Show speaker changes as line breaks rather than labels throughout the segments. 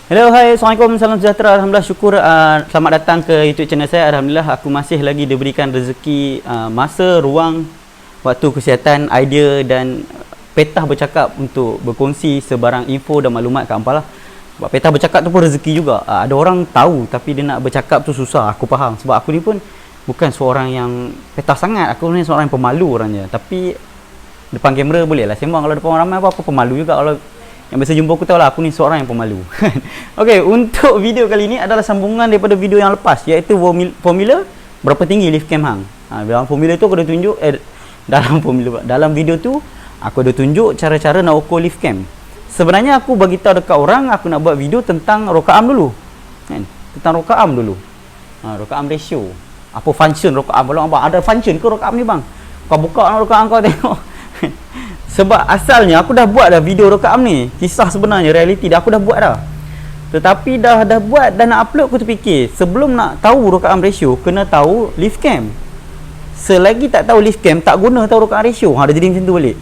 Hello, hai, Assalamualaikum, salam sejahtera, Alhamdulillah, syukur, selamat datang ke YouTube channel saya. Alhamdulillah, aku masih lagi diberikan rezeki, masa, ruang, waktu, kesihatan, idea dan petah bercakap untuk berkongsi sebarang info dan maklumat kat hampa lah. Sebab petah bercakap tu pun rezeki juga. Ada orang tahu tapi dia nak bercakap tu susah, aku faham. Sebab aku ni pun bukan seorang yang petah sangat, aku ni seorang yang pemalu orangnya. Tapi depan kamera boleh lah sembang, kalau depan orang ramai apa-apa pemalu juga. Kalau yang biasa jumpa aku tahu lah, aku ni seorang yang pemalu. Ok, untuk video kali ni adalah sambungan daripada video yang lepas, iaitu formula berapa tinggi lift cam hang. Dalam formula tu aku dah tunjuk, dalam video tu aku dah tunjuk cara-cara nak ukur lift cam. Sebenarnya aku bagi tahu dekat orang, aku nak buat video tentang rokaam dulu, kan? Tentang rokaam dulu, rokaam ratio. Apa function rokaam? Kalau abang ada function ke rokaam ni bang? Kau buka rokaam kau tengok. Sebab asalnya aku dah buat dah video rokaam ni, kisah sebenarnya, realiti dah aku dah buat dah. Tetapi dah buat dan nak upload, aku terfikir sebelum nak tahu rokaam ratio kena tahu lift cam. Selagi tak tahu lift cam, tak guna tahu rokaam ratio. Dah jadi macam tu balik.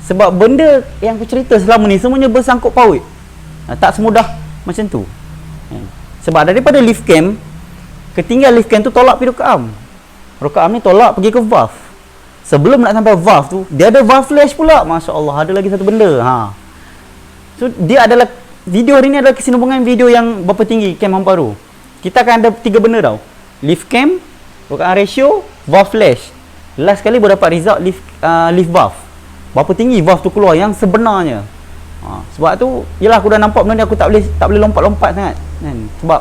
Sebab benda yang aku cerita selama ni semuanya bersangkut paut. Tak semudah macam tu. Sebab daripada lift cam, ketinggal lift cam tu tolak pergi rokaam. Rokaam ni tolak pergi ke valve. Sebelum nak sampai valve tu, dia ada valve flash pula. Masya Allah, ada lagi satu benda. So, dia adalah, video hari ni adalah kesinambungan video yang berapa tinggi cam hampa tu. Kita akan ada 3 benda tau. Lift cam, rokaam ratio, valve flash. Last kali baru dapat result lift valve. Berapa tinggi valve tu keluar yang sebenarnya. Sebab tu, yelah aku dah nampak benda ni, aku tak boleh lompat-lompat sangat. Kan? Sebab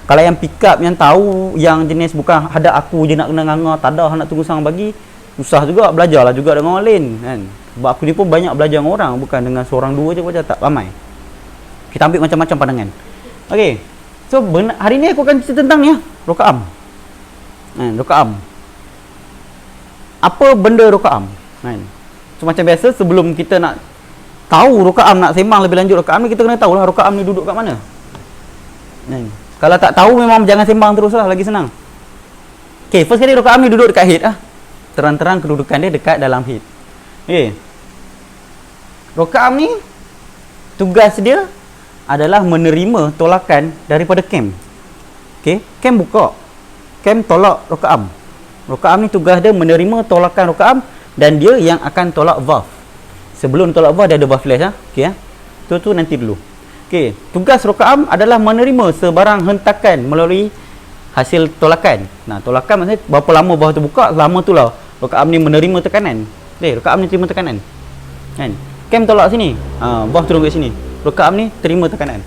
kalau yang pick up, yang tahu, yang jenis bukan ada aku je nak kena nganga, tak ada nak tunggu sang bagi, susah juga, belajarlah juga dengan orang lain, kan? Sebab aku ni pun banyak belajar dengan orang, bukan dengan seorang dua je, baca tak ramai. Kita ambil macam-macam pandangan. Okey. So hari ni aku akan cerita tentang ni rokaam. Rokaam. Apa benda rokaam? So macam biasa, sebelum kita nak tahu rokaam, nak sembang lebih lanjut rokaam ni, kita kena tahulah rokaam ni duduk kat mana. Kalau tak tahu memang jangan sembang teruslah, lagi senang. Okey, first kali rokaam ni duduk dekat head terang-terang kedudukan dia dekat dalam head. Rokaam ni tugas dia adalah menerima tolakan daripada cam. Cam buka, cam tolak rokaam. Rokaam ni tugas dia menerima tolakan rokaam, dan dia yang akan tolak valve. Sebelum tolak valve dia ada valve flash. Tu nanti dulu. Tugas rokaam adalah menerima sebarang hentakan melalui hasil tolakan. Tolakan maksudnya berapa lama valve tu buka, lama tu lah rokaam ni menerima tekanan. Rokaam ni terima tekanan, kan? Cam tolak sini, valve turun kat sini, rokaam ni terima tekanan.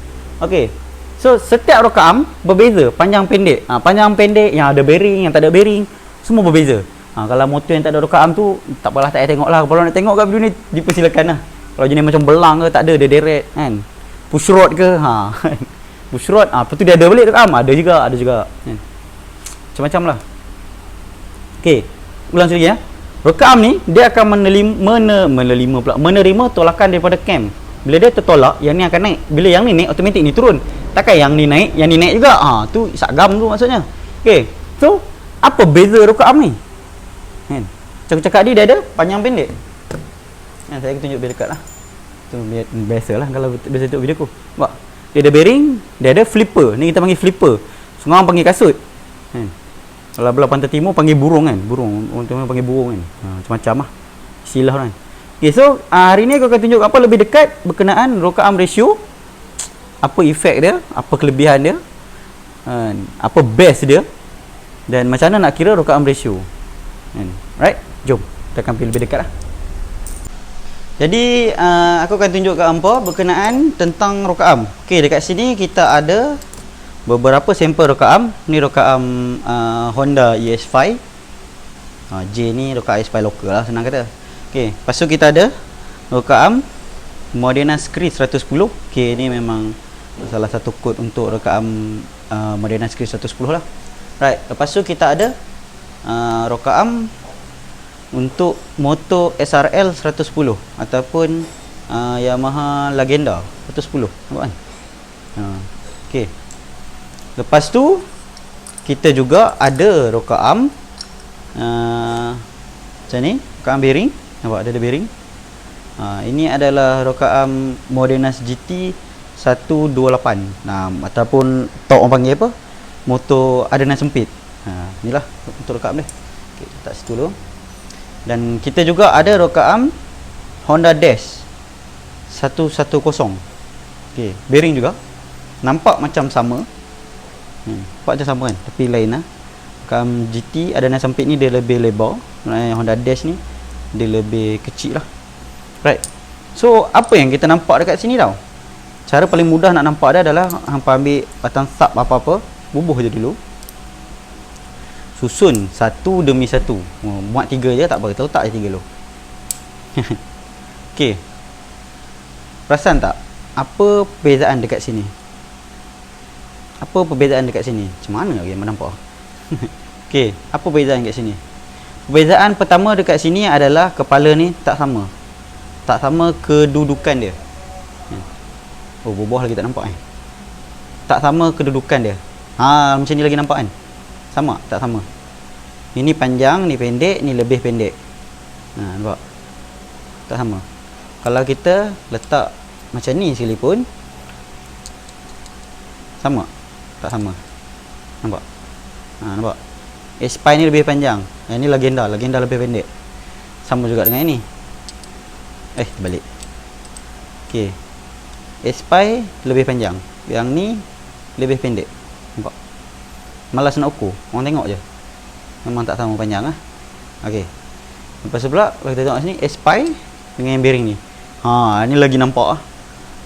So setiap rokaam berbeza panjang pendek. Panjang pendek, yang ada bearing, yang tak ada bearing, semua berbeza. Kalau motor yang tak ada rokaam tu, tak apalah, tak payah tengok lah. Kalau nak tengok kat video ni, dipersilakan lah. Kalau jenis macam belang ke, tak ada, dia direct, kan? Push rod ke, push rod, lepas tu dia ada balik rokaam, ada juga, kan? Macam-macam lah. Ulang sekali rokaam ni dia akan menerima tolakan daripada cam. Bila dia tertolak, yang ni akan naik. Bila yang ni naik, automatik ni turun. Takkan yang ni naik, yang ni naik juga. Tu sagam tu maksudnya. So apa beza rokaam ni? Cakap dia ada panjang pendek. Saya akan tunjuk lebih dekat lah. Tu biasalah kalau biasa tengok video aku. Nampak? Dia ada bearing, dia ada flipper. Ni kita panggil flipper. Semua orang panggil kasut. Kalau belah pantai timur panggil burung, kan? Burung, orang timur panggil burung, kan? Macam-macam lah istilah, kan? So hari ni aku akan tunjuk apa lebih dekat berkenaan rokaam ratio, apa efek dia, apa kelebihan dia, apa best dia, dan macam mana nak kira rokaam ratio. Right? Jom kita akan pergi lebih dekat lah. Jadi aku akan tunjuk kat hampa berkenaan tentang rokaam. Dekat sini kita ada beberapa sampel rokaam. Ni rokaam Honda ES5. J ni rokaam ES5 lokal lah, senang kata. Lepas tu kita ada rokaam Modena Screed 110. Ni memang salah satu kod untuk rokaam Modena Screed 110 lah. Right, lepas tu kita ada rokaam untuk motor SRL 110 ataupun Yamaha Legenda 110. Nampak kan? Lepas tu kita juga ada rokaam macam ni, rokaam bearing. Nampak, ada bearing. Ini adalah rokaam Modena GT 128. Ataupun tok orang panggil apa? Motor adenan sempit. Inilah untuk rocker arm dia. Okey, letak situ dulu. Dan kita juga ada rocker arm Honda Dash 110. Okey, bearing juga. Nampak macam sama. Nampak macam sama kan? Tapi lain lah. Rocker arm GT adenan sempit ni dia lebih lebar. Honda Dash ni dia lebih kecil lah. Right. So, apa yang kita nampak dekat sini tau? Cara paling mudah nak nampak dia adalah hampa ambil batang sub apa-apa, bubuh je dulu. Susun satu demi satu. Muat 3 je tak apa, kita letak je 3 dulu. Okey. Perasan tak? Apa perbezaan dekat sini? Apa perbezaan dekat sini? Macam mana lagi yang nampak? Okey, apa perbezaan dekat sini? Perbezaan pertama dekat sini adalah kepala ni tak sama. Tak sama kedudukan dia. Oh, bawah lagi tak nampak kan? Tak sama kedudukan dia. Macam ni lagi nampak kan? Sama? Tak sama. Ini panjang, ni pendek, ni lebih pendek. Nampak? Tak sama. Kalau kita letak macam ni sekali pun sama? Tak sama. Nampak? Nampak? Spine ni lebih panjang. Yang ni legenda lebih pendek. Sama juga dengan ini. Balik. Okey. Spine lebih panjang. Yang ni lebih pendek. Nampak? Malas nak ukur. Orang tengok je. Memang tak sama panjang lah. Okey. Lepas tu pula kalau kita tengok sini spine dengan yang bearing ni. Ni lagi nampak lah.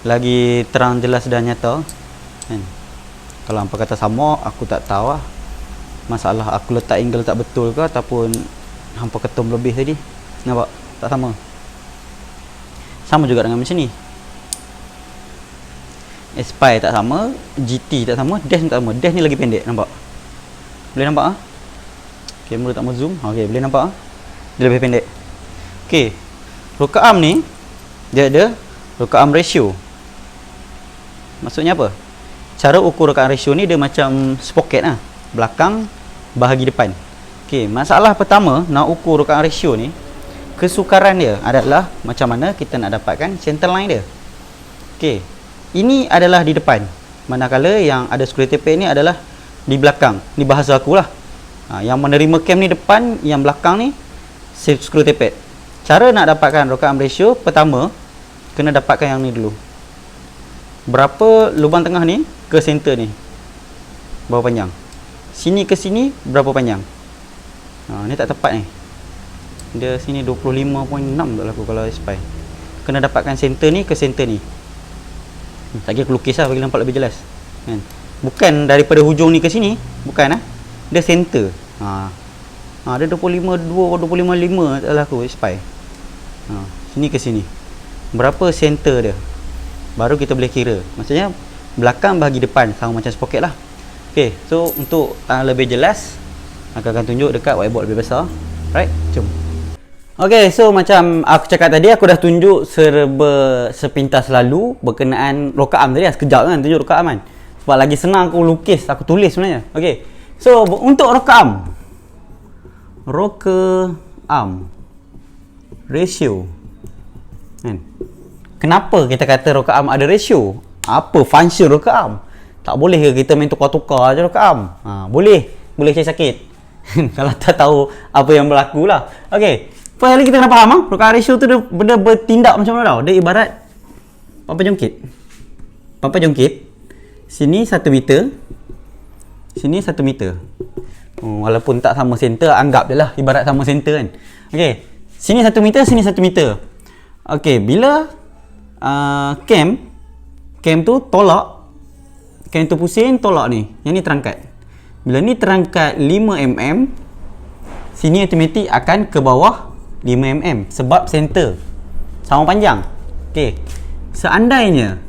Lagi terang jelas dan nyata. Kan? Kalau hampa kata sama, aku tak tahu lah. Masalah aku letak angle tak betul ke ataupun hampa ketum lebih tadi. Nampak? Tak sama. Sama juga dengan macam ni. Spy tak sama, GT tak sama, Dash tak sama. Dash ni lagi pendek, nampak? Boleh nampak ah? Kamera tak mau zoom. Okey, boleh nampak ah? Dia lebih pendek. Okey. Rocker arm ni dia ada rocker arm ratio. Maksudnya apa? Cara ukur rocker arm ratio ni dia macam sprocket lah. Belakang bahagi depan. Okey, masalah pertama nak ukur rocker arm ratio ni, kesukaran dia adalah macam mana kita nak dapatkan center line dia. Okey. Ini adalah di depan. Manakala yang ada screw tape ni adalah di belakang. Ni bahasa aku lah. Yang menerima cam ni depan, yang belakang ni screw tape. Cara nak dapatkan rocker arm ratio, pertama kena dapatkan yang ni dulu. Berapa lubang tengah ni ke center ni? Berapa panjang? Sini ke sini berapa panjang? Ni tak tepat ni. Dia sini 25.6 tak laku kalau spy. Kena dapatkan center ni ke center ni. Tak kira aku lukis lah bagi nampak lebih jelas kan? Bukan daripada hujung ni ke sini. Bukan lah. Dia center. Dia 25.5 tak laku spy. Sini ke sini berapa center dia, baru kita boleh kira. Maksudnya belakang bahagi depan sama macam sprocket lah. Ok, so untuk lebih jelas aku akan tunjuk dekat whiteboard lebih besar. Right, jom. Ok, so macam aku cakap tadi, aku dah tunjuk serba sepintas lalu berkenaan rocker arm tadi lah. Sekejap kan tunjuk rocker arm kan, sebab lagi senang aku lukis, aku tulis sebenarnya. Ok, so untuk rocker arm ratio kan? Kenapa kita kata rocker arm ada ratio? Apa function rocker arm? Tak boleh ke kita main tukar-tukar je rocker arm? Boleh cari sakit kalau tak tahu apa yang berlaku lah. Ok, first kali kita kena faham rocker arm ratio tu dia benda bertindak macam mana tau. Dia ibarat pampa jongkit. Sini 1 meter, sini 1 meter. Walaupun tak sama center, anggap je lah ibarat sama center kan. Ok, sini 1 meter, sini 1 meter. Ok, bila cam tu tolak, cam tu pusing, tolak ni, yang ni terangkat. Bila ni terangkat 5mm, sini automatik akan ke bawah 5mm sebab center sama panjang. Ok, seandainya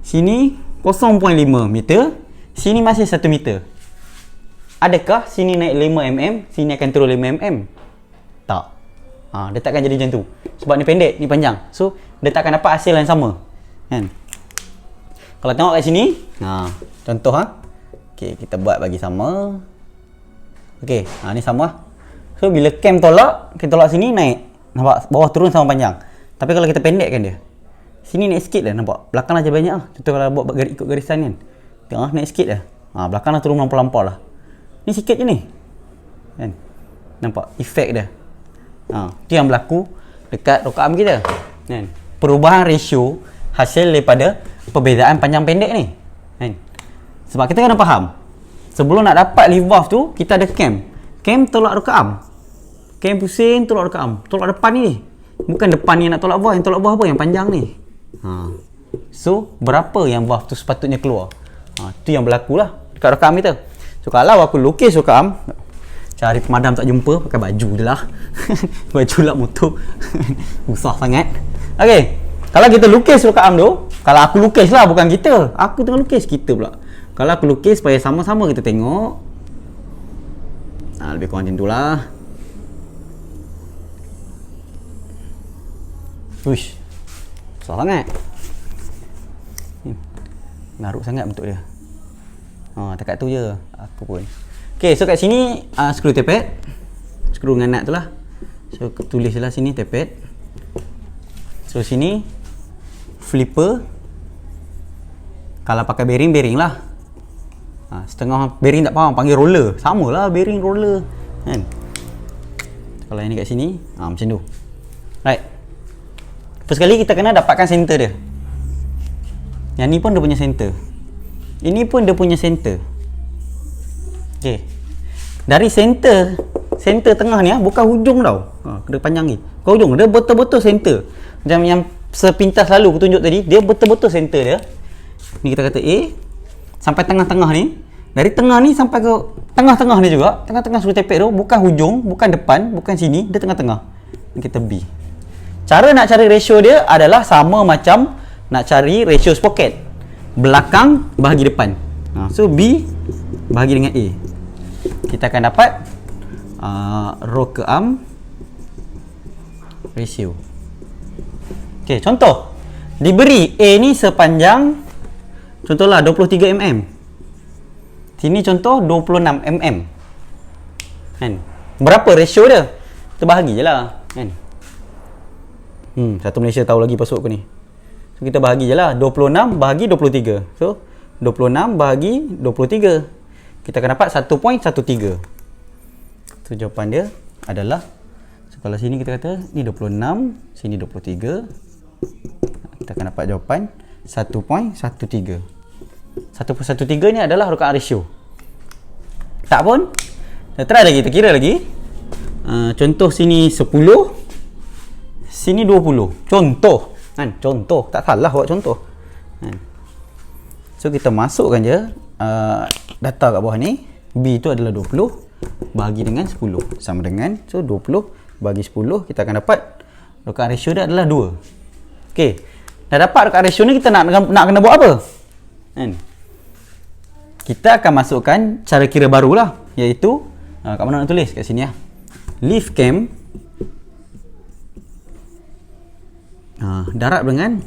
sini 0.5 meter, sini masih 1 meter, adakah sini naik 5mm, sini akan turun 5mm? Tak. Dia takkan jadi macam tu. Sebab ni pendek, ni panjang. So, dia takkan dapat hasil yang sama. Kan? Kalau tengok kat sini, contoh okey, kita buat bagi sama. Okey, ni sama. So, bila cam tolak, kita tolak sini naik. Nampak bawah turun sama panjang. Tapi kalau kita pendekkan dia, Sini naik sikit dah nampak. Belakang aja banyak lah. Contoh kalau buat garis, ikut garisan kan. Tengok naik sikit dah. Belakang dah turun lampau-lampau lah. Ni sikit je ni. Kan? Nampak efek dia. Itu yang berlaku dekat rokaam kita. Kan? Perubahan ratio hasil daripada perbezaan panjang pendek ni. Kan? Sebab kita kena faham. Sebelum nak dapat leaf valve tu, kita ada cam. Cam tolak rokaam. Cam pusing tolak rokaam. Tolak depan ni. Bukan depan ni nak tolak valve. Yang tolak valve apa? Yang panjang ni. So, berapa yang valve tu sepatutnya keluar? Itu yang berlaku lah dekat rokaam kita. So, kalau aku lukis rokaam, cari pemadam tak jumpa, pakai baju je lah. Baju lap motor. Susah sangat. Ok, kalau kita lukis rokaam tu, kalau aku lukis lah, bukan kita. Aku tengah lukis, kita pula. Kalau aku lukis supaya sama-sama kita tengok, lebih kurang macam tu lah. Uish, susah sangat. Garuk sangat bentuk dia. Dekat tu je aku pun. Ok, so kat sini skru tepet. Skru dengan nut tu lah. So tulis lah sini tepet. So sini flipper. Kalau pakai bearing, bearing lah. Setengah bearing tak faham, panggil roller. Sama lah bearing roller kan. Kalau ini kat sini macam tu. Right. First kali kita kena dapatkan center dia. Yang ni pun dia punya center. Ini pun dia punya center. Okay. Dari center tengah ni bukan hujung tau. Dia panjang ni. Bukan hujung, dia betul-betul center. Macam yang sepintas lalu aku tunjuk tadi, dia betul-betul center dia. Ni kita kata A sampai tengah-tengah ni. Dari tengah ni sampai ke tengah-tengah ni juga. Tengah-tengah skru tepek tu bukan hujung, bukan depan, bukan sini, dia tengah-tengah. Ni kita B. Cara nak cari ratio dia adalah sama macam nak cari ratio sprocket. Belakang bahagi depan. So B bahagi dengan A. Kita akan dapat row ke arm ratio. Okey, contoh. Diberi A ni sepanjang contohlah 23 mm. Sini contoh 26 mm. Kan? Berapa ratio dia? Kita bahagi je lah. Kan? Satu Malaysia tahu lagi password aku ni. So kita bahagi je lah. 26 bahagi 23. So 26 bahagi 23. Kita akan dapat 1.13. So jawapan dia adalah, so kalau sini kita kata ni 26, sini 23. Kita akan dapat jawapan 1.13. 1.13 ni adalah rokaan ratio. Tak pun, kita try lagi, kita kira lagi. Contoh sini 10, sini 20. Contoh kan, contoh, tak salah buat contoh kan. So kita masukkan je data kat bawah ni. B tu adalah 20 bahagi dengan 10 sama dengan, so 20 bagi 10, kita akan dapat rokaan ratio dia adalah 2. ok, dah dapat rokaan ratio ni, kita nak kena buat apa kan? Kita akan masukkan cara kira baru lah, iaitu kat mana nak tulis? Kat sini lah. Leaf cam darab dengan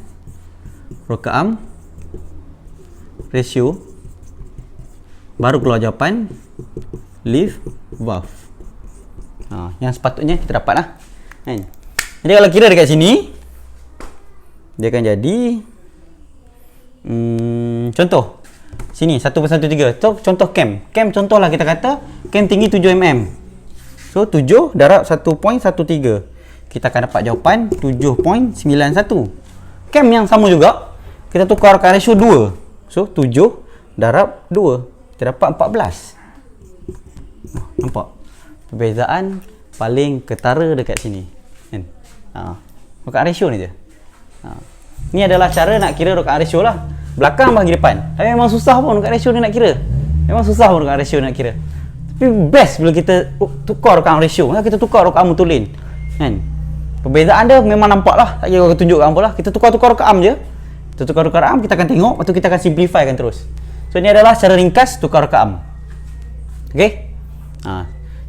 rokaan ratio, baru keluar jawapan leaf valve. Yang sepatutnya kita dapat lah kan? Jadi kalau kira dekat sini, dia akan jadi contoh sini 1/13. So contoh cam contohlah, kita kata cam tinggi 7 mm. So 7 darab 1.13, kita akan dapat jawapan 7.91. Cam yang sama juga, kita tukar ratio 2. So 7 darab 2, kita dapat 14. Nampak? Perbezaan paling ketara dekat sini kan? Rokaan ratio ni je. Ni adalah cara nak kira rokaan ratio lah. Belakang bahagi depan. Tapi memang susah pun rokaan ratio ni nak kira. Memang susah pun rokaan ratio nak kira. Tapi best bila kita tukar rokaan ratio. Kita tukar rokaan mutulin kan? Perbezaan dia memang nampak lah. Tak kira aku tunjuk kat lah. Kita tukar-tukar rokaan je. Kita tukar rokaan, kita akan tengok. Lepas tu kita akan simplifykan terus. So ni adalah cara ringkas tukar rokaan. Okay?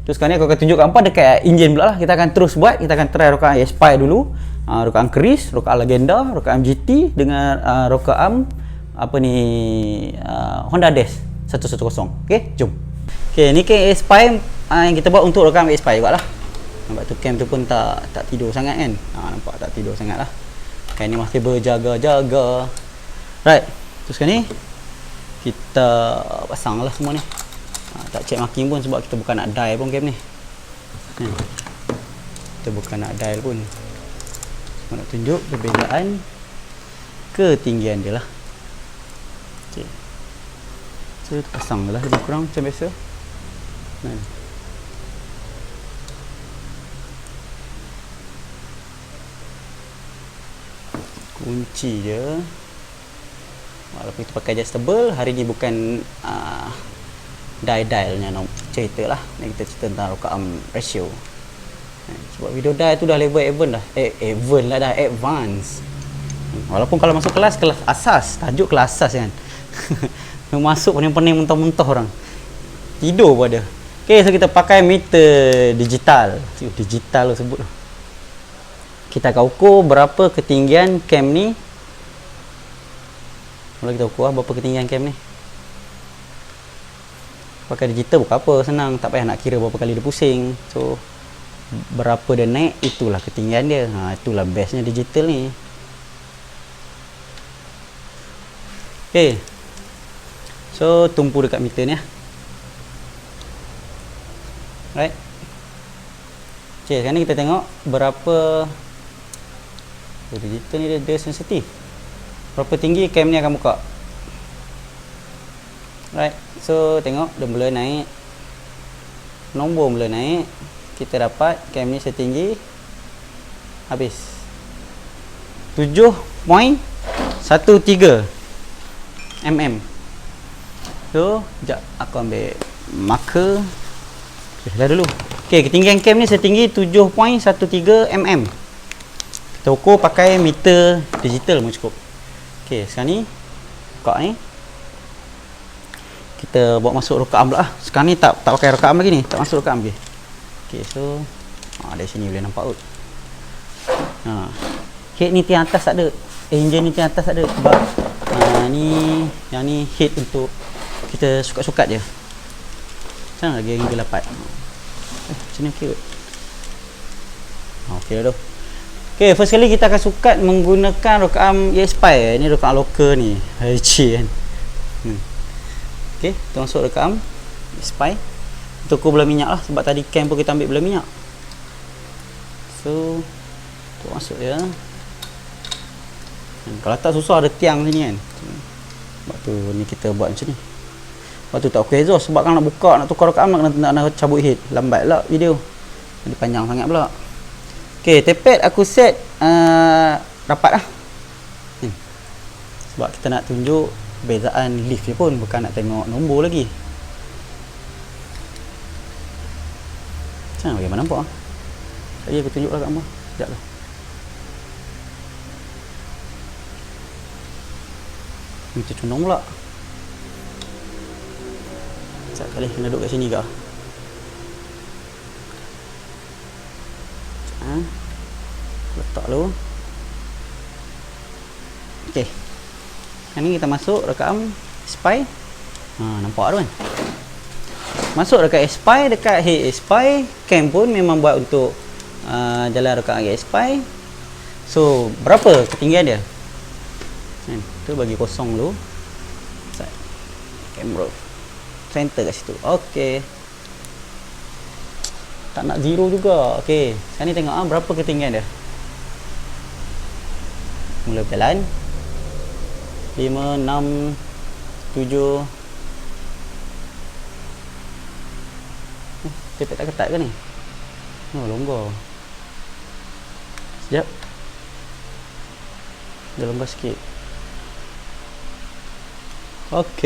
Terus sekarang ni aku akan tunjuk apa dekat enjin pula lah. Kita akan terus buat. Kita akan try rokaan Aspire dulu, rokaan Keris, rokaan Legenda, rokaan GT dengan rokaan apa ni, Honda Dash 110. Okay, jom. Okay, ni cam Aspire yang kita buat untuk rokaan Aspire juga lah. Nampak tu cam tu pun tak tidur sangat kan. Nampak tak tidur sangat lah. Kan ni masih berjaga-jaga. Right. Teruskan ni kita pasang lah semua ni. Tak check marking pun sebab kita bukan nak dial pun game ni. Kita bukan nak dial pun. Cuma nak tunjuk perbezaan ketinggian dia lah. Okay. So pasang lah lebih kurang macam biasa. Kunci je. Walaupun kita pakai adjustable, hari ni bukan dial-nya cerita lah. Ni kita cerita tentang rock arm ratio. Sebab video dial tu dah level advance dah. Advance lah dah, advance. Walaupun kalau masuk kelas asas, tajuk kelas asas kan. Masuk pening-pening muntah-muntah orang. Tidur pun ada. Okay, so kita pakai meter digital. Digital lo sebut. Kita akan ukur berapa ketinggian cam ni. Mula kita ukur berapa ketinggian cam ni. Pakai digital bukan apa, senang. Tak payah nak kira berapa kali dia pusing. So berapa dia naik, itulah ketinggian dia. Itulah bestnya digital ni. Okay, so tumpu dekat meter ni. Right. Okay, sekarang ni kita tengok berapa digital ni dia sensitif. Berapa tinggi cam ni akan buka. Right. So tengok dia mula naik. Nombor mula naik. Kita dapat cam ni setinggi habis 7.13 mm. So sekejap aku ambil marker. Dah dulu. Okay, ketinggian cam ni setinggi 7.13 mm. Kita ukur pakai meter digital pun cukup. Okay, sekarang ni buka ni. Kita bawa masuk rock arm pula lah. Sekarang ni tak pakai rock arm lagi ni. Tak masuk rock arm lagi. Okay, so dari sini boleh nampak kot. Head ni tiang atas tak ada. Engine ni tiang atas tak ada. Sebab yang ni head untuk kita sukat-sukat je. Macam lagi yang lapat. Macam ni okey kot. Okey dah tu. Okay, first kali kita akan sukat menggunakan rock arm ESPY. Ini rock arm local ni. HC kan. Okay, kita masuk rock arm ESPY. Kita ukur bola minyak lah. Sebab tadi cam pun kita ambil bola minyak. So kita masuk je. Kalau tak susah ada tiang sini kan. Sebab tu ni kita buat macam ni. Sebab tu tak ok exhaust. Sebab kalau nak buka, nak tukar rock arm nak cabut head. Lambat lah video. Jadi panjang sangat pula. Okay, tape aku set rapat lah. Sebab kita nak tunjuk perbezaan lift je pun, bukan nak tengok nombor lagi. Macam mana bagaimana nampak? Tadi aku tunjuk lah kat gambar. Sekejap lah. Kita cundung pula. Sekejap kali kena duduk kat sini ke? Letak dulu. Ok, sekarang ni kita masuk rekam ESPY. Nampak tu kan. Masuk dekat ESPY, dekat head ESPY. Cam pun memang buat untuk jalan rekam ESPY. So berapa ketinggian dia? Tu bagi kosong dulu. Camera center kat situ. Ok, tak nak zero juga. Ok, sekarang ni tengok berapa ketinggian dia. Mula berjalan 5, 6, 7. Tepek tak ketat ke ni? Oh, longgar. Sekejap. Dia longgar sikit. Ok,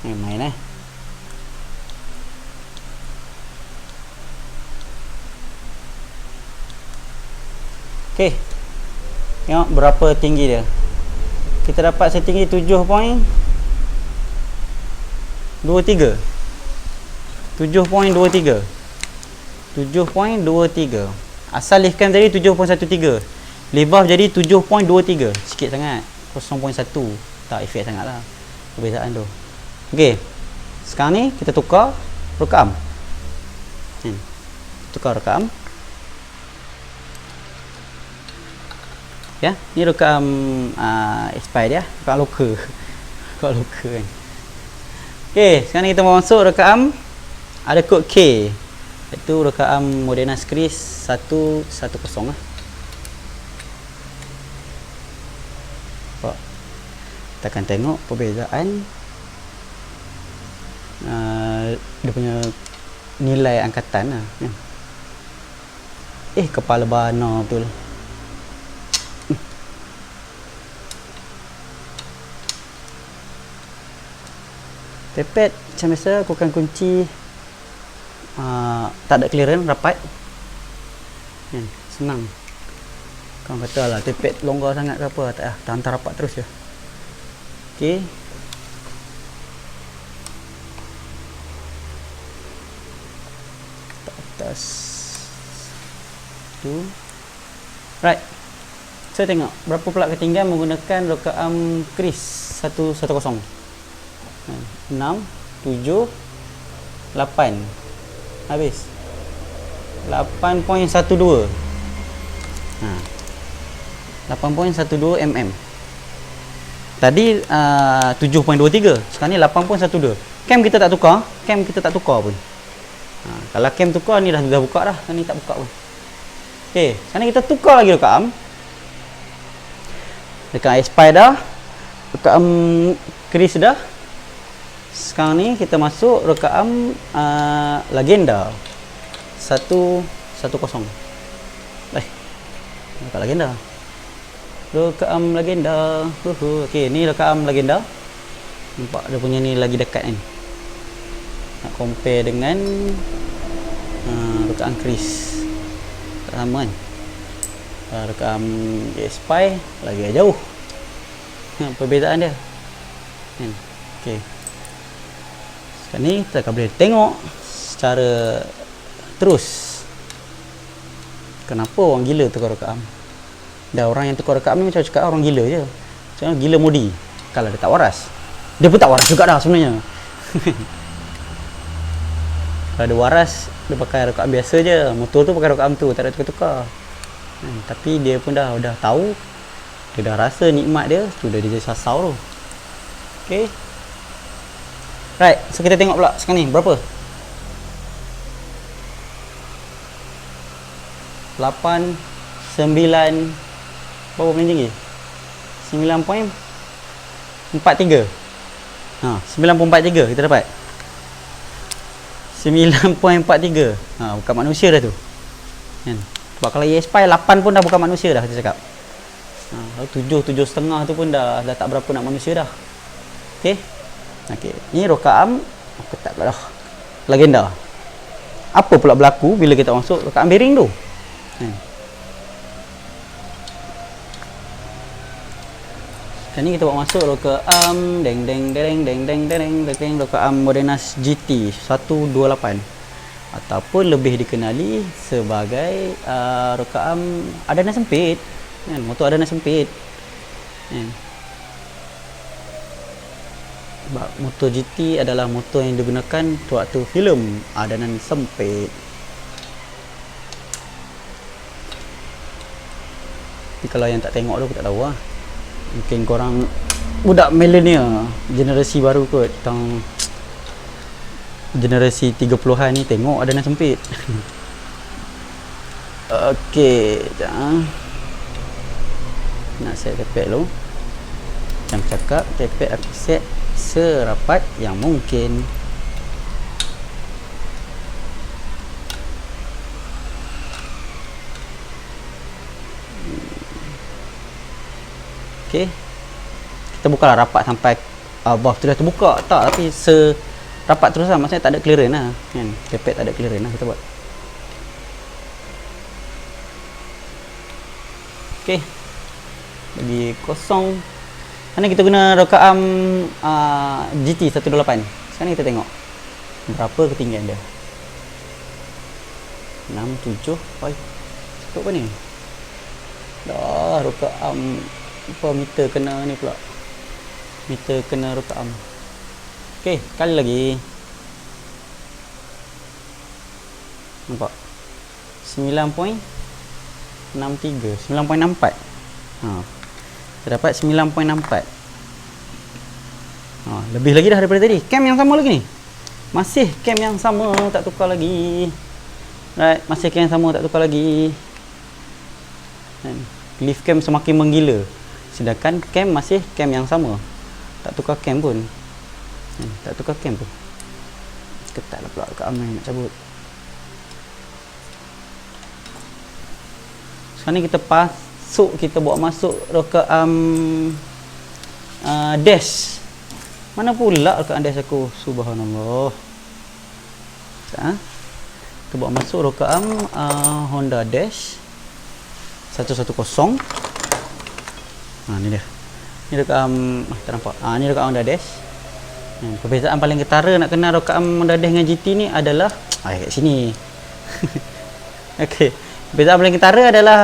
main ok, tengok berapa tinggi dia. Kita dapat setinggi 7.23. 7.23. Asal lift cam tadi 7.13. Lift valve jadi 7.23. Sikit sangat, 0.1. Tak efek sangat lah perbezaan tu. Ok, sekarang ni kita tukar rock arm. Tukar rekam. Ya, ni rekam expired ya, rekam lokal. Rekam lokal kan. Okey, sekarang kita mau masuk rekam ada kod K. Itu rekam Moderna Kris 110 lah. Kita akan tengok perbezaan dia punya nilai angkatan lah. Kepala bana betul. Pepet macam biasa aku akan kunci tak ada clearance rapat. Senang. Kau kata lah pepet longgar sangat ke apa, tak hantar rapat terus je. Okey. Atas tu. Right. Saya tengok berapa pula ketinggian menggunakan rekam Kris 110. 6, 7, 8. Habis 8.12. 8.12 mm. Tadi 7.23. Sekarang ni 8.12. Cam kita tak tukar. Pun. Kalau cam tukar ni dah buka dah. Sekarang ni tak buka pun. Okey, sekarang ni kita tukar lagi rekam. Rekam expired dah. Rekam Kris dah. Sekarang ni kita masuk rekam Legenda 110. Rekam Legenda. Rekam Legenda. Okey, ni rekam Legenda. Nampak dia punya ni lagi dekat kan. Nak compare dengan rekam Kris. Tak sama kan. Rekam spy lagi jauh. Perbezaan dia. Okey. Sekarang ni kita akan boleh tengok secara terus kenapa orang gila tukar rekam. Dan orang yang tukar rekam ni macam cakap orang gila je. Macam gila modi. Kalau dia tak waras. Dia pun tak waras juga dah sebenarnya. Kalau dia waras, dia pakai rekam biasa je. Motor tu pakai rekam tu, tak ada tukar-tukar. Tapi dia pun dah tahu. Dia dah rasa nikmat dia, sudah dia jadi sasau tu. Okey. Right, so kita tengok pula sekarang ni berapa? 8, 9, berapa paling tinggi? 9.43. 9.43 kita dapat. 9.43. Bukan manusia dah tu. Kan? Sebab kalau ESPY 8 pun dah bukan manusia dah kita cakap. 7.5 tu pun dah tak berapa nak manusia dah. Okey. Okey. Ni rekam apa tak pula dah. Legenda. Apa pula berlaku bila kita masuk rekam bearing tu? Sekarang ni kita buat masuk rekam rekam Moderna GT 128 ataupun lebih dikenali sebagai rekam adana sempit kan, motor adana sempit kan. Sebab motor GT adalah motor yang digunakan waktu filem adanan sempit. Tapi kalau yang tak tengok tu aku tak tahu lah. Mungkin korang budak millennial, generasi baru kot, tentang generasi 30-an ni tengok adana sempit. Okey, nak set tepek dulu. Macam cakap, tepek aku set serapat yang mungkin. Okey. Kita bukalah rapat sampai buff tu dah terbuka tak, tapi rapat terus lah, maksudnya tak ada clearance lah kan. Tepek tak ada clearance lah kita buat. Okey. Bagi kosong. Sekarang kita guna rekam GT 128. Sekarang kita tengok berapa ketinggian dia. 6, 7. Oi. Cukup apa ni? Dah rekam apa meter kena ni pula. Meter kena rekam. Okey, sekali lagi. Nampak? 9.63, 9.64. Kita dapat 9.64. Lebih lagi dah daripada tadi. Cam yang sama lagi ni. Masih cam yang sama, tak tukar lagi. Right, masih cam yang sama, tak tukar lagi. Leaf cam semakin menggila. Sedangkan cam masih cam yang sama. Tak tukar cam pun. Tak tukar cam pun. Ketatlah pula kat Amai nak cabut. Sekarang ni kita bawa masuk rokaan dash. Mana pula rokaan dash aku? Subhanallah. Kita bawa masuk rokaan Honda Dash 110. Ni dia. Ni rokaan tak nampak. Ni rokaan Honda Dash. Perbezaan paling ketara nak kenal rokaan Honda Dash dengan GT ni adalah kat sini. Okey. Perbezaan paling ketara adalah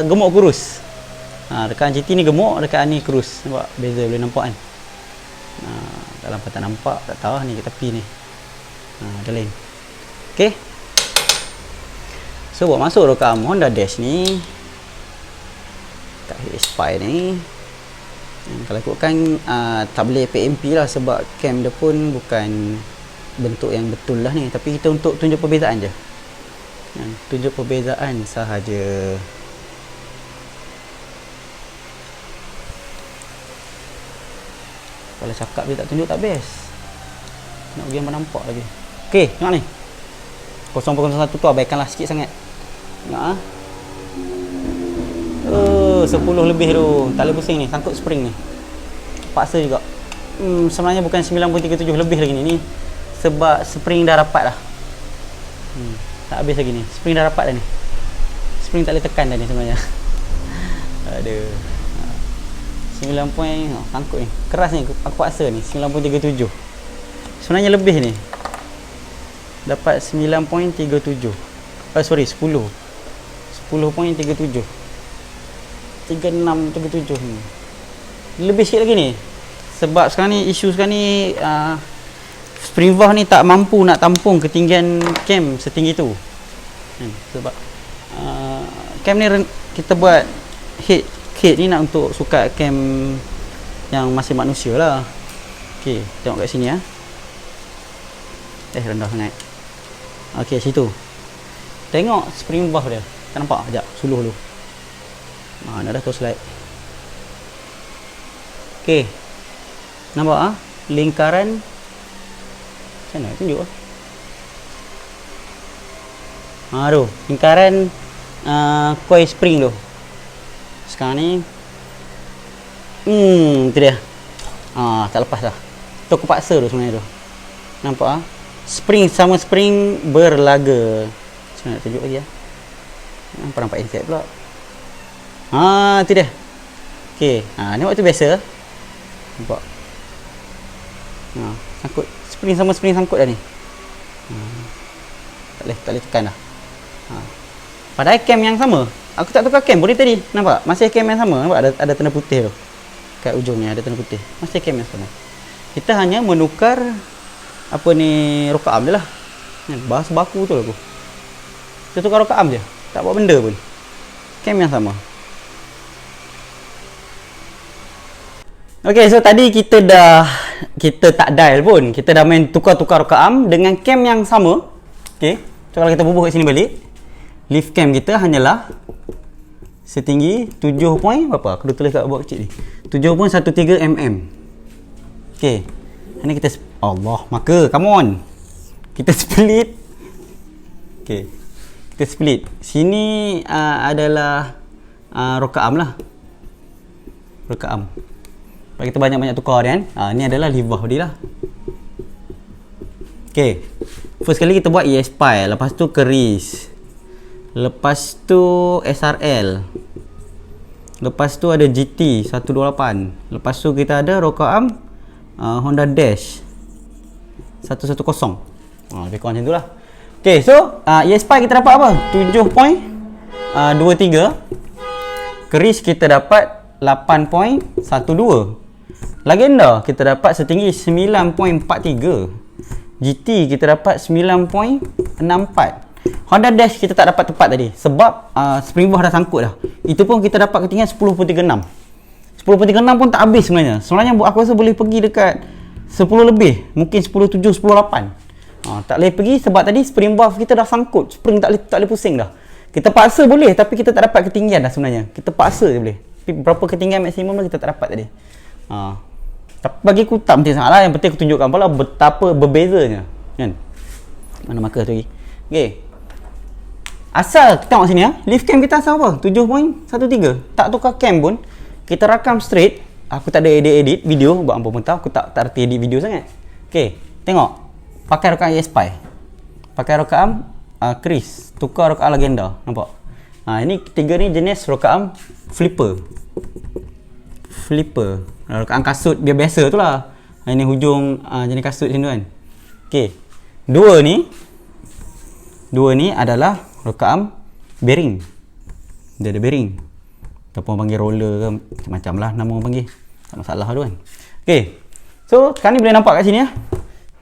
gemuk kurus. Rekaan GT ni gemuk, rekaan ni kurus. Nampak beza, boleh nampak kan? Dalam tak nampak, tak tahu ni kat tepi ni. Ada lain. Okey. So buat masuk rokaan Honda Dash ni kat Spy ni. Kalau ikutkan tak boleh PMP lah sebab cam dia pun bukan bentuk yang betul lah ni, tapi kita untuk tunjuk perbezaan je. Tunjuk perbezaan sahaja. Kalau cakap dia tak tunjuk tak best. Nak bagi yang nampak lagi. Okey, tengok ni. 0.01 tu abaikanlah sikit sangat. Tengok 10 lebih tu. Tak boleh pusing ni, sangkut spring ni. Paksa juga. Sebenarnya bukan 9.37 lebih lagi ni. Ni sebab spring dah rapat dah. Tak habis lagi ni. Spring dah rapat dah ni. Spring tak boleh tekan dah ni sebenarnya. Aduh. 9 point sangkut ni. Keras ni aku paksa ni 9.37. Sebenarnya lebih ni. Dapat 9.37. Sorry 10. 10.37. 36.37 ni. Lebih sikit lagi ni. Sebab sekarang ni isu sekarang ni spring valve ni tak mampu nak tampung ketinggian cam setinggi tu. Sebab cam ni kita buat head ni nak untuk sukat cam yang masih manusia lah. Okey, tengok kat sini rendah sangat. Okey, situ. Tengok spring valve dia. Tak nampak? Sekejap, suluh dulu. Nak dah slide. Okey. Nampak lingkaran. Macam mana tunjuk tu, lingkaran coil spring tu. Sekarang ni tu dia. Tak lepas dah. Tu aku paksa tu sebenarnya tu. Nampak spring sama spring berlaga. Macam mana nak tunjuk lagi nampak inside pula. Tu dia. Okey, ni waktu biasa. Nampak. Sangkut spring sama spring sangkut dah ni. Tak boleh tekan dah. Padahal cam yang sama. Aku tak tukar cam pun tadi. Nampak? Masih cam yang sama. Nampak ada tanda putih tu. Kat ujung ni ada tanda putih. Masih cam yang sama. Kita hanya menukar apa ni, rocker arm je lah. Bahasa baku tu lah aku. Kita tukar rocker arm je. Tak buat benda pun. Cam yang sama. Okay, so tadi kita tak dial pun. Kita dah main tukar-tukar rocker arm dengan cam yang sama. Okay, so kalau kita bubuh kat sini balik, lift cam kita hanyalah setinggi 7 point berapa? Aku dah tulis kat buat kecil ni. 7.13 mm. Okay, ini kita maka come on. Kita split. Okay, kita split. Sini adalah rocker arm lah. Rocker arm. Kita banyak-banyak tukar dia kan. Ni adalah leaf valve dia lah. Okay, first kali kita buat ESPI, lepas tu keris, lepas tu SRL, lepas tu ada GT 128, lepas tu kita ada rocker arm Honda Dash 110. Lebih kurang macam tu lah. Okay, so ESPI kita dapat apa? 7.23. Keris kita dapat 8.12. Legenda kita dapat setinggi 9.43. GT kita dapat 9.64. Honda Dash kita tak dapat tepat tadi sebab spring bar dah sangkut dah. Itu pun kita dapat ketinggian 10.36. 10.36 pun tak habis sebenarnya. Sebenarnya aku rasa boleh pergi dekat 10 lebih, mungkin 10.7, 10.8. Tak boleh pergi sebab tadi spring bar kita dah sangkut. Spring tak boleh pusing dah. Kita paksa boleh tapi kita tak dapat ketinggian dah sebenarnya. Kita paksa je boleh. Tapi berapa ketinggian maksimum dah kita tak dapat tadi. Tapi bagi aku tak penting sangat lah. Yang penting aku tunjukkan pula betapa berbezanya, kan? Mana marker tu lagi? Okay. Asal kita tengok sini lift cam kita asal apa? 7.13. Tak tukar cam pun. Kita rakam straight. Aku tak ada edit video. Buat apa pun tahu. Aku tak reti edit video sangat. Okay. Tengok. Pakai rokaan ESPY. Pakai rokaan Chris. Tukar rokaan Legenda. Nampak? Ini ketiga ni jenis rokaan flipper. Rokaan kasut dia biasa tu lah. Ini hujung jenis kasut macam tu kan. Okay. Dua ni adalah rokaan bearing. Dia ada bearing. Ataupun panggil roller ke macam-macam lah nama orang panggil. Tak masalah tu kan. Okay. So sekarang ni boleh nampak kat sini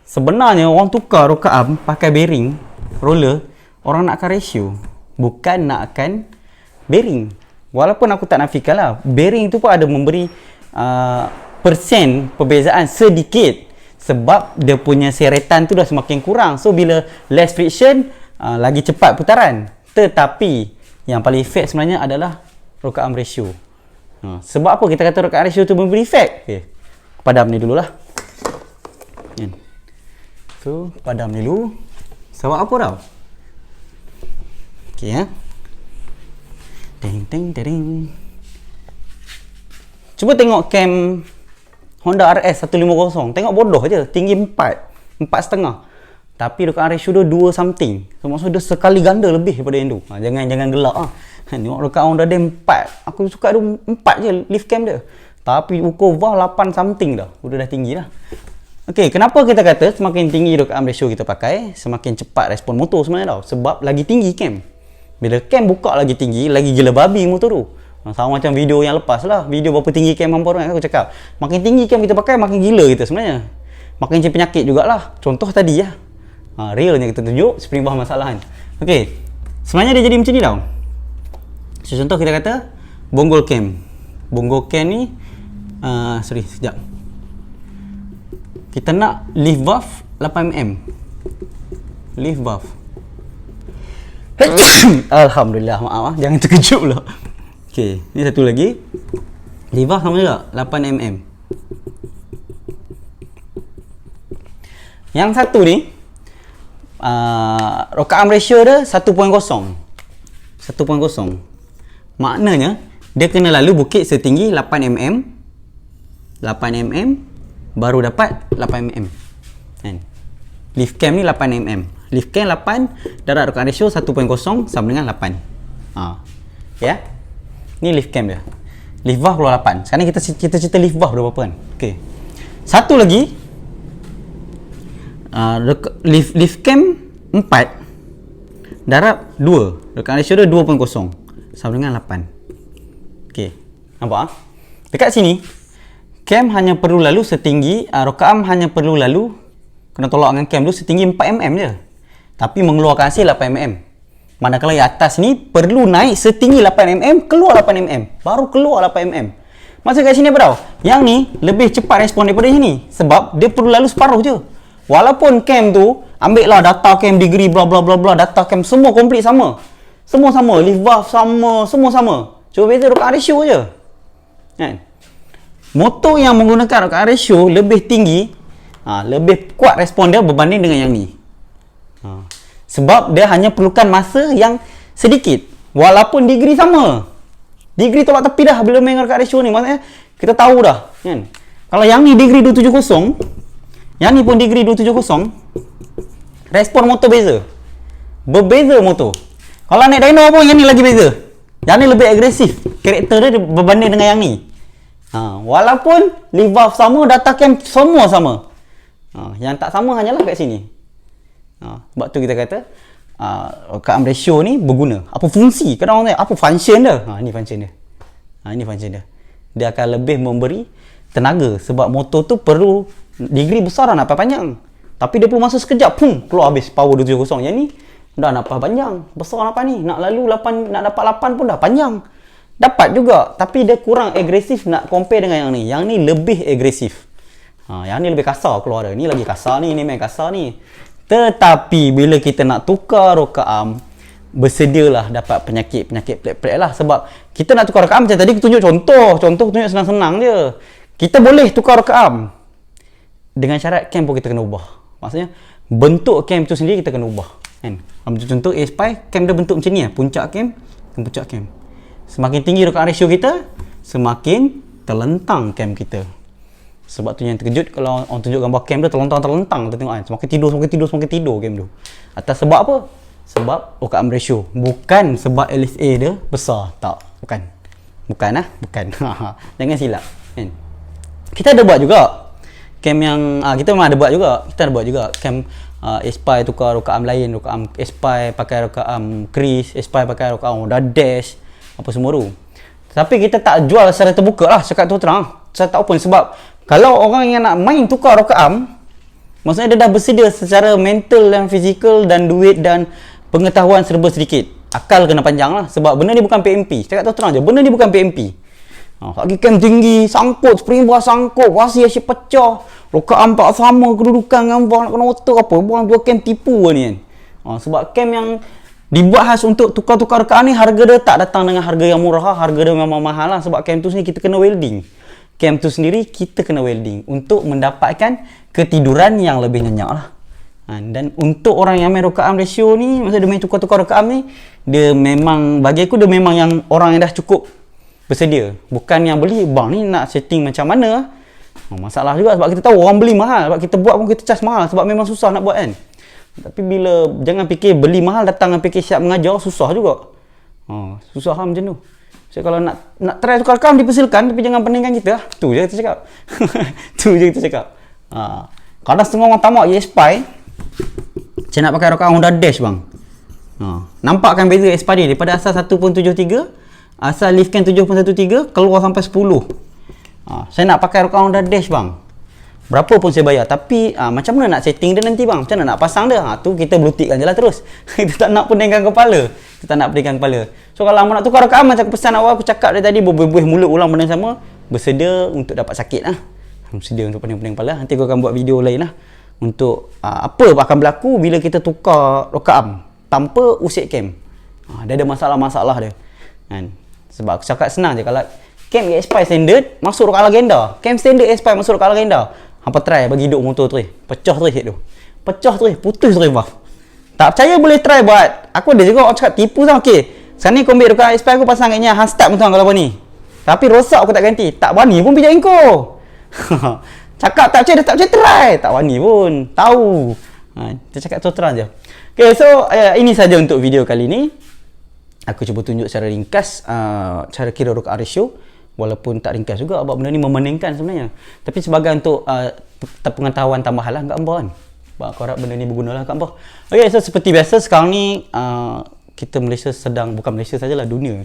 sebenarnya orang tukar rokaan pakai bearing, roller, orang nakkan ratio. Bukan nakkan bearing. Walaupun aku tak nafikan lah, bearing tu pun ada memberi persen perbezaan sedikit. Sebab dia punya seretan tu dah semakin kurang. So bila less friction, lagi cepat putaran. Tetapi yang paling efek sebenarnya adalah rokaan ratio. Sebab apa kita kata rokaan ratio tu memberi efek? Okay. Padam ni dululah. So padam ni dulu. Sebab apa tau? Okay Ding. Cuba tengok cam Honda RS 150. Tengok bodoh je. Tinggi 4.5. Tapi rokaan ratio dia 2 something. So maksud dia sekali ganda lebih daripada yang tu. Jangan gelak Tengok rokaan Honda dia 4. Aku suka dia 4 je lift cam dia. Tapi ukur VAR 8 something dah. Dah tinggi dah. Okey, kenapa kita kata semakin tinggi rokaan ratio kita pakai, semakin cepat respon motor sebenarnya tau. Sebab lagi tinggi cam. Bila cam buka lagi tinggi, lagi gila babi motor tu. Sama macam video yang lepas lah. Video berapa tinggi cam hampa orang aku cakap. Makin tinggi cam kita pakai, makin gila kita sebenarnya. Makin macam penyakit jugalah. Contoh tadi realnya kita tunjuk spring bar masalah kan. Okey. Sebenarnya dia jadi macam ni tau. So, contoh kita kata bonggol cam. Bonggol cam ni sekejap. Kita nak lift valve 8mm. Lift valve. Alhamdulillah, maaf jangan terkejut pula. Okey, ni satu lagi. Lift valve sama juga 8mm. Yang satu ni rokaan ratio dia 1.0. Maknanya dia kena lalu bukit setinggi 8mm baru dapat 8mm kan. Lift cam ni 8mm. Lift cam 8, darab rokaan ratio 1.0 sama dengan 8. Ya. Ni lift cam dia. Lift valve keluar 8. Sekarang kita cerita lift valve berapa kan. Okey. Satu lagi lift cam 4 darab 2. Rokaan ratio dia 2.0 sama dengan 8. Okey. Nampak dekat sini cam hanya perlu lalu setinggi rokaan hanya perlu lalu kena tolak dengan cam dulu setinggi 4mm je. Tapi mengeluarkan hasil 8mm. Manakala yang atas ni perlu naik setinggi 8mm, keluar 8mm. Baru keluar 8mm. Maksud kat sini apa tau? Yang ni lebih cepat respon daripada yang ni. Sebab dia perlu lalu separuh je. Walaupun cam tu, ambil lah data cam degree bla bla bla bla, data cam semua komplit sama. Semua sama, lift valve sama, semua sama. Cuma beza rokaan ratio je. Kan? Motor yang menggunakan rokaan ratio lebih tinggi, lebih kuat respon dia berbanding dengan yang ni. Sebab dia hanya perlukan masa yang sedikit. Walaupun degree sama. Degree tolak tepi dah bila main rokaan ratio ni. Maksudnya kita tahu dah kan. Kalau yang ni degree 270, yang ni pun degree 270, respon motor beza. Berbeza motor. Kalau naik dyno pun yang ni lagi beza. Yang ni lebih agresif. Karakter dia berbanding dengan yang ni. Walaupun lift valve sama, data cam semua sama. Yang tak sama hanyalah kat sini. Sebab tu kita kata rokaan ratio ni berguna. Apa fungsi? Kadang orang tanya apa function dia? Ini function dia. Ini function dia. Dia akan lebih memberi tenaga. Sebab motor tu perlu degree besar nak panjang. Tapi dia perlu masa sekejap, keluar habis power 270. Yang ni dah nampak panjang. Besar apa ni? Nak lalu 8, nak dapat 8 pun dah panjang. Dapat juga, tapi dia kurang agresif nak compare dengan yang ni. Yang ni lebih agresif. Yang ni lebih kasar keluar dia. Ni lagi kasar ni main kasar ni. Tetapi bila kita nak tukar roka arm, bersedialah dapat penyakit-penyakit pelik-pelik lah. Sebab kita nak tukar roka arm macam tadi kita tunjuk contoh tunjuk senang-senang je. Kita boleh tukar roka arm dengan syarat cam pun kita kena ubah. Maksudnya bentuk cam tu sendiri kita kena ubah, kan? Ambil contoh A-Spy, cam dia bentuk macam ni lah. Puncak cam. Semakin tinggi roka arm ratio kita, semakin terlentang cam kita. Sebab tu yang terkejut kalau orang tunjuk gambar cam dia terlentang kita tengok kan. Semakin tidur cam tu. Atas sebab apa? Sebab roka arm ratio. Bukan sebab LSA dia besar. Tak, bukan. Bukan. Jangan silap, kan? Kita ada buat juga cam yang kita memang ada buat juga cam A-Spy tukar roka arm lain, roka arm A-Spy pakai roka arm Chris, A-Spy pakai roka arm Honda Dash, apa semua tu. Tapi kita tak jual secara terbuka lah, cakap tu terang. Saya tak open sebab kalau orang yang nak main tukar roka arm, maksudnya dia dah bersedia secara mental dan fizikal dan duit dan pengetahuan serba sedikit. Akal kena panjang lah, sebab benda ni bukan PMP. Cakap tu terang je, benda ni bukan PMP. Lagi cam tinggi, sangkut, spring bar sangkut, wasi asyik pecah, roka arm tak sama kedudukan dengan bang nak kena otak apa, bang dua cam tipu ni kan. Sebab cam yang dibuat khas untuk tukar-tukar roka arm ni, harga dia tak datang dengan harga yang murah, harga dia memang mahal lah. Sebab cam tu sendiri kita kena welding. Cam tu sendiri kita kena welding untuk mendapatkan ketiduran yang lebih nyenyak lah. Dan untuk orang yang main roka arm ratio ni, maksudnya dia main tukar-tukar roka arm ni, dia memang, bagi aku dia memang yang orang yang dah cukup bersedia. Bukan yang beli, bang ni nak setting macam mana. Masalah juga sebab kita tahu orang beli mahal, sebab kita buat pun kita charge mahal sebab memang susah nak buat kan. Tapi bila, jangan fikir beli mahal datang dengan fikir siap mengajar, susah juga. Susah lah macam tu. So kalau nak try tukar roka arm dipersilakan, tapi jangan peningkan kita lah. Tu je kita cakap. Kadang setengah orang tamak A-Spy, saya nak pakai roka arm Honda Dash bang. Nampak kan beza A-Spy dia daripada asal 1.73, asal lift can 7.13, keluar sampai 10. Saya nak pakai roka arm Honda Dash bang. Berapa pun saya bayar, tapi macam mana nak setting dia nanti bang? Macam mana nak pasang dia? Tu kita blutikkan je lah terus. Kita tak nak peningkan kepala. So kalau nak tukar roka arm, macam pesan awal aku cakap dari tadi, berbuih mulut ulang benda sama, bersedia untuk dapat sakit lah. Bersedia untuk pening-pening kepala. Nanti aku akan buat video lain lah untuk apa akan berlaku bila kita tukar roka arm tanpa usik cam. Dia ada masalah-masalah dia kan. Sebab aku cakap senang je, kalau cam A-Spy standard masuk roka arm legenda, cam standard A-Spy masuk roka arm legenda, hampa try bagi hidup motor tu, pecah head tu, putus buff. Tak percaya boleh try buat. Aku ada juga orang cakap tipu tau. Okey, sekarang ni kau ambil roka arm A-Spy aku pasang katnya hand start pun tuan kalau apa ni, tapi rosak aku tak ganti, tak berani pun pijak engkau. Cakap tak percaya try, tak berani pun tahu. Kita cakap tu terang je. Okay, so ini saja untuk video kali ni. Aku cuba tunjuk secara ringkas cara kira roka arm ratio, walaupun tak ringkas juga sebab benda ni memeningkan sebenarnya, tapi sebagai untuk pengetahuan tambahan lah kat hangpa kan. Aku harap benda ni berguna lah kat hangpa. Okay, so seperti biasa sekarang ni kita Malaysia sedang, bukan Malaysia sajalah, dunia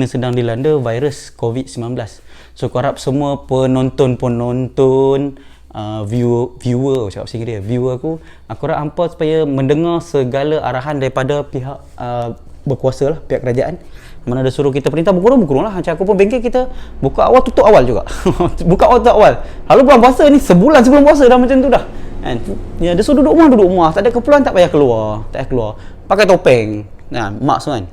sedang dilanda virus COVID-19. So aku harap semua penonton, viewer cakap pasal dia, viewer aku harap hampa supaya mendengar segala arahan daripada pihak berkuasa lah, pihak kerajaan. Mana ada suruh kita perintah berkurung lah. Macam aku pun bengkel kita buka awal tutup awal juga. Buka awal tutup awal. Lalu bulan puasa ni sebulan sebelum puasa dah macam tu dah. Kan? Ya, dia suruh duduk rumah. Tak ada keperluan tak payah keluar. Pakai topeng. Mask kan.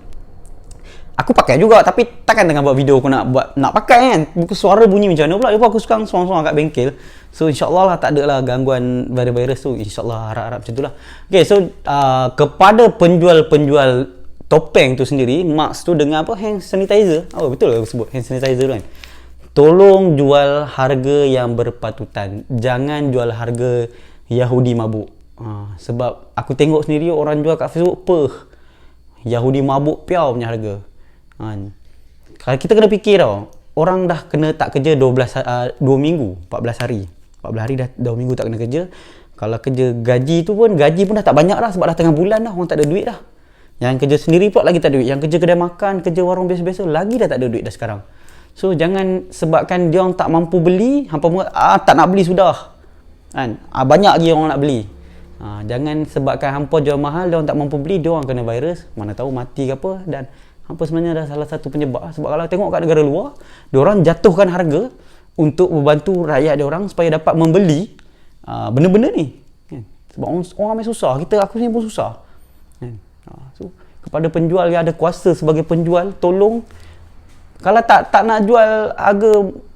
Aku pakai juga, tapi takkan tengah buat video aku nak pakai kan. Suara bunyi macam mana pula. Lepas aku sekarang sorang-sorang kat bengkel. So insyaAllah lah tak ada lah gangguan virus tu. InsyaAllah harap-harap macam tu lah. Okay, so kepada penjual-penjual topeng tu sendiri, mask tu dengan apa, hand sanitizer. Betul aku sebut hand sanitizer kan. Tolong jual harga yang berpatutan. Jangan jual harga Yahudi mabuk. Sebab aku tengok sendiri orang jual kat Facebook, Yahudi mabuk piau punya harga. Kalau kita kena fikir tau, orang dah kena tak kerja 2 minggu, 14 hari dah 2 minggu tak kena kerja. Kalau kerja gaji pun dah tak banyak dah, sebab dah tengah bulan dah, orang tak ada duit dah. Yang kerja sendiri pula lagi tak ada duit, yang kerja kedai makan, kerja warung biasa-biasa lagi dah tak ada duit dah sekarang. So jangan sebabkan dia orang tak mampu beli, hampa tak nak beli sudah kan. Banyak lagi orang nak beli Jangan sebabkan hampa jual mahal, dia orang tak mampu beli, dia orang kena virus, mana tahu mati ke apa. Dan hampa sebenarnya adalah salah satu penyebab. Sebab kalau tengok kat negara luar, dia orang jatuhkan harga untuk membantu rakyat dia orang supaya dapat membeli benda-benda ni, kan? Sebab orang ramai susah, aku sini pun susah, kan? So kepada penjual yang ada kuasa sebagai penjual, tolong, kalau tak nak jual harga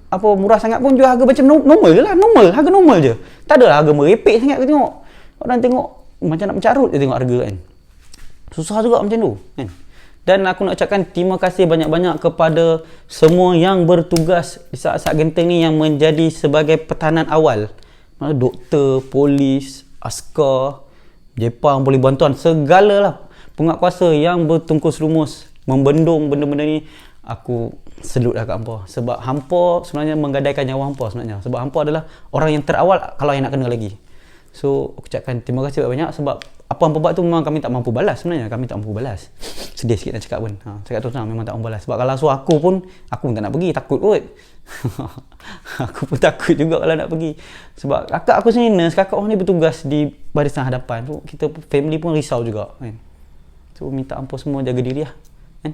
apa murah sangat pun, jual harga macam normal je lah, harga normal je. Tak adalah harga merepek sangat. Kau tengok orang tengok macam nak mencarut je tengok harga, kan. Susah juga macam tu, kan. Dan aku nak ucapkan terima kasih banyak-banyak kepada semua yang bertugas di saat-saat genting ni, yang menjadi sebagai petahanan awal. Doktor, polis, askar, Jepang, polis bantuan, segalalah penguatkuasa yang bertungkus lumus membendung benda-benda ni. Aku salute kat hampa. Sebab hampa sebenarnya menggadaikan nyawa hampa sebenarnya. Sebab hampa adalah orang yang terawal kalau yang nak kena lagi. So aku ucapkan terima kasih banyak, sebab apa hampa buat tu memang kami tak mampu balas sebenarnya. Kami tak mampu balas. Sedih sikit nak cakap pun. Cakap tu senang, memang tak mampu balas. Sebab kalau suruh aku pun tak nak pergi, takut kot. Aku pun takut juga kalau nak pergi. Sebab kakak aku sini nurse, kakak orang ni bertugas di barisan hadapan. So kita family pun risau juga, kan. So minta hampa semua jaga diri lah, kan.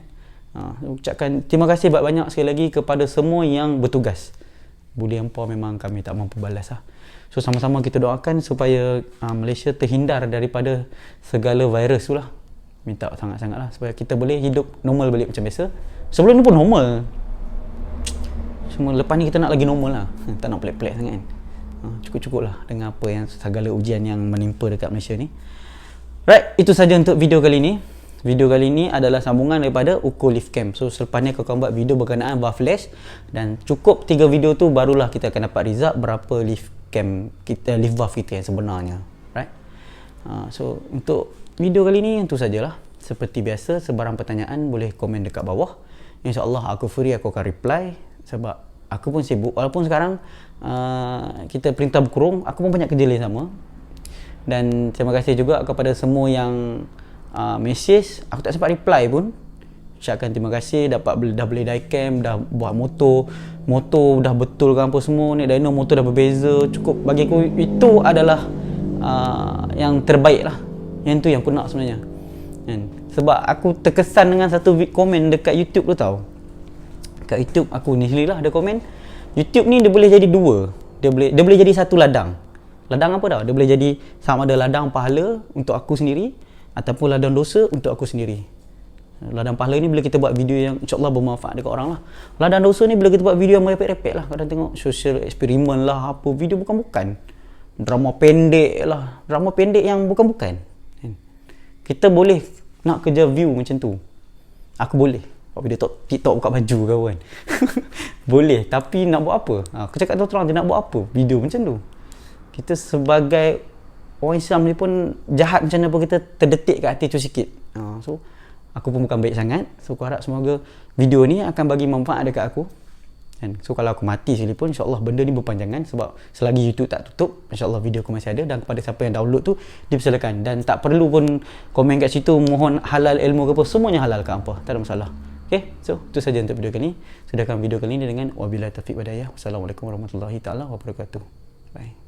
Ucapkan terima kasih banyak sekali lagi kepada semua yang bertugas. Budi hampa memang kami tak mampu balas lah. So sama-sama kita doakan supaya Malaysia terhindar daripada segala virus tu lah. Minta sangat-sangat lah supaya kita boleh hidup normal balik macam biasa. Sebelum ni pun normal, cuma lepas ni kita nak lagi normal lah. Tak nak pelik-pelik sangat, kan. Cukup-cukup lah dengan apa yang segala ujian yang menimpa dekat Malaysia ni. Right, itu saja untuk video kali ni. Video kali ni adalah sambungan daripada ukur lift cam. So selepas ni aku akan buat video berkenaan valve flash, dan cukup 3 video tu barulah kita akan dapat result berapa lift cam kita, lift valve kita yang sebenarnya. Right. So untuk video kali ni itu sajalah. Seperti biasa, sebarang pertanyaan boleh komen dekat bawah. InsyaAllah aku free, aku akan reply. Sebab aku pun sibuk. Walaupun sekarang kita perintah berkurung, aku pun banyak kerja lain sama. Dan terima kasih juga kepada semua yang message. Aku tak sempat reply pun. Ucapkan terima kasih. Dah beli diecam, dah buat motor dah betul kan apa semua ni. Dyno motor dah berbeza. Cukup bagi aku itu adalah yang terbaik lah. Yang tu yang aku nak sebenarnya, kan? Sebab aku terkesan dengan satu komen dekat YouTube tu tau. Kat YouTube aku ni sendirilah ada komen, YouTube ni dia boleh jadi dua. Dia boleh jadi satu ladang. Ladang apa tau? Dia boleh jadi sama ada ladang pahala untuk aku sendiri ataupun ladang dosa untuk aku sendiri. Ladang pahala ni bila kita buat video yang insya-Allah bermanfaat dekat orang lah. Ladang dosa ni bila kita buat video yang merepek-repek lah. Kadang tengok social eksperimen lah, apa video bukan-bukan. Drama pendek lah. Drama pendek yang bukan-bukan. Kita boleh nak kerja view macam tu. Aku boleh buat video TikTok buka baju ke kan. Boleh, tapi nak buat apa? Aku cakap terang dia nak buat apa video macam tu. Kita sebagai orang Islam ni pun jahat macam mana pun kita terdetik kat hati tu sikit. So aku pun bukan baik sangat. So aku harap semoga video ni akan bagi manfaat dekat aku. And so kalau aku mati sekali pun, insyaAllah benda ni berpanjangan. Sebab selagi YouTube tak tutup, insyaAllah video aku masih ada. Dan kepada siapa yang download tu, dipersilakan. Dan tak perlu pun komen kat situ mohon halal ilmu ke apa, semuanya halal ke apa, tak ada masalah. Okay, so itu saja untuk video kali ni. Sudahkan video kali ni dengan wabillahi taufiq wal hidayah. Wassalamualaikum warahmatullahi taala wabarakatuh. Bye.